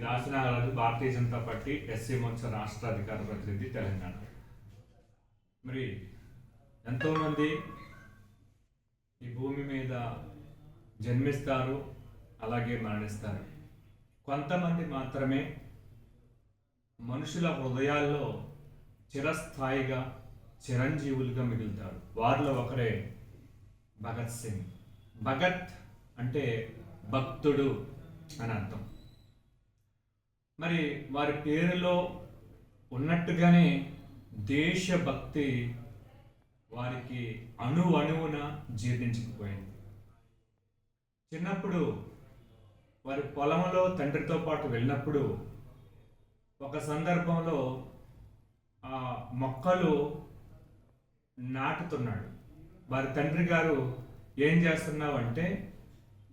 దాసనాగరాజు, Bharatiya Janata party SC Morcha రాష్ట్ర అధికార ప్రతినిధి, తెలంగాణ. మరి ఎంతోమంది ఈ భూమి మీద జన్మిస్తారు, అలాగే మరణిస్తారు. కొంతమంది మాత్రమే మనుషుల హృదయాల్లో చిరస్థాయిగా చిరంజీవులుగా మిగులుతారు. వారిలో ఒకరే భగత్ సింగ్. భగత్ అంటే భక్తుడు అని అర్థం. మరి వారి పేరులో ఉన్నట్టుగానే దేశభక్తి వారికి అణువణువున జీర్ణించుకుపోయింది. చిన్నప్పుడు వారి పొలంలో తండ్రితో పాటు వెళ్ళినప్పుడు ఒక సందర్భంలో ఆ మొక్కలు నాటుతున్నాడు. వారి తండ్రి గారు, ఏం చేస్తున్నావు అంటే,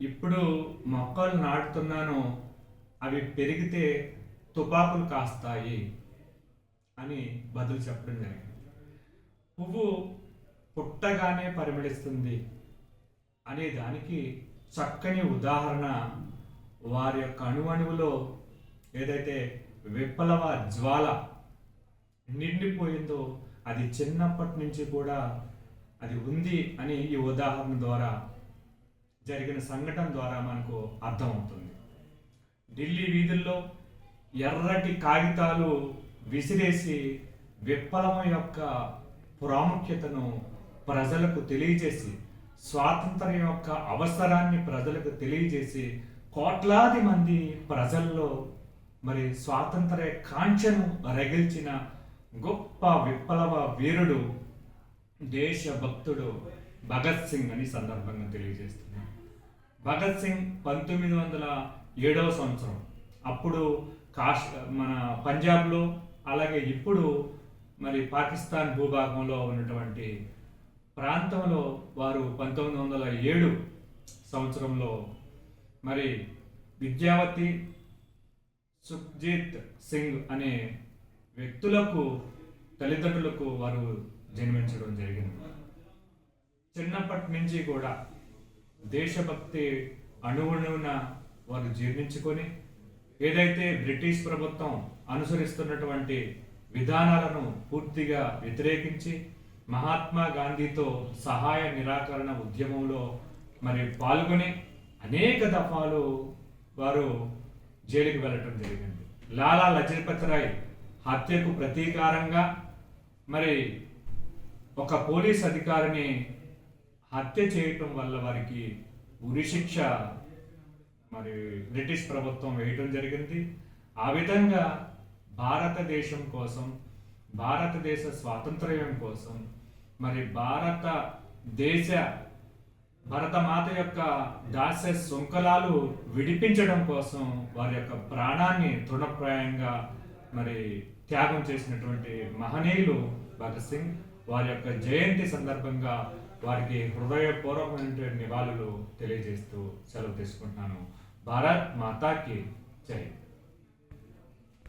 ఇప్పుడు మొక్కలు నాటుతున్నాను, అవి పెరిగితే తుపాకులు కాస్తాయి అని బదులు చెప్పడం జరిగింది. పువ్వు పుట్టగానే పరిమళిస్తుంది అనే దానికి చక్కని ఉదాహరణ వారి యొక్క అణువణువులో ఏదైతే విప్లవ జ్వాల నిండిపోయిందో అది చిన్నప్పటి నుంచి కూడా అది ఉంది అని ఈ ఉదాహరణ ద్వారా, జరిగిన సంఘటన ద్వారా మనకు అర్థమవుతుంది. ఢిల్లీ వీధుల్లో ఎర్రటి కాగితాలు విసిరేసి విప్లవం యొక్క ప్రాముఖ్యతను ప్రజలకు తెలియజేసి, స్వాతంత్ర్యం యొక్క అవసరాన్ని ప్రజలకు తెలియజేసి, కోట్లాది మంది ప్రజల్లో మరి స్వాతంత్ర్య కాంక్షను రగిల్చిన గొప్ప విప్లవ వీరుడు, దేశభక్తుడు భగత్ సింగ్ అని సందర్భంగా తెలియజేస్తున్నాను. భగత్ సింగ్ 1907వ సంవత్సరం అప్పుడు మన పంజాబ్లో, అలాగే ఇప్పుడు మరి పాకిస్తాన్ భూభాగంలో ఉన్నటువంటి ప్రాంతంలో వారు 1907 సంవత్సరంలో మరి విద్యావతి, సుఖ్జీత్ సింగ్ అనే వ్యక్తులకు, తల్లిదండ్రులకు వారు జన్మించడం జరిగింది. చిన్నప్పటి నుంచి కూడా దేశభక్తి అణువణువున వారు జీర్ణించుకొని, ఏదైతే బ్రిటిష్ ప్రభుత్వం అనుసరిస్తున్నటువంటి విధానాలను పూర్తిగా వ్యతిరేకించి, మహాత్మా గాంధీతో సహాయ నిరాకరణ ఉద్యమంలో మరి పాల్గొని అనేక దఫాలు వారు జైలుకి వెళ్ళటం జరిగింది. లాలా లజపత్ రాయ్ హత్యకు ప్రతీకారంగా మరి ఒక పోలీస్ అధికారిని హత్య చేయటం వల్ల వారికి ఉరిశిక్ష మరి బ్రిటిష్ ప్రభుత్వం వేయటం జరిగింది. ఆ విధంగా భారతదేశం కోసం, భారతదేశ స్వాతంత్ర్యం కోసం, మరి భరతమాత యొక్క దాస్య శృంఖలాలు విడిపించడం కోసం వారి యొక్క ప్రాణాన్ని తృణప్రాయంగా మరి త్యాగం చేసినటువంటి మహనీయులు భగత్ సింగ్. వారి యొక్క జయంతి సందర్భంగా వారికి హృదయపూర్వకమైనటువంటి నివాళులు తెలియజేస్తూ సెలవు తీసుకుంటున్నాను. భారత్ మాతాకి జై.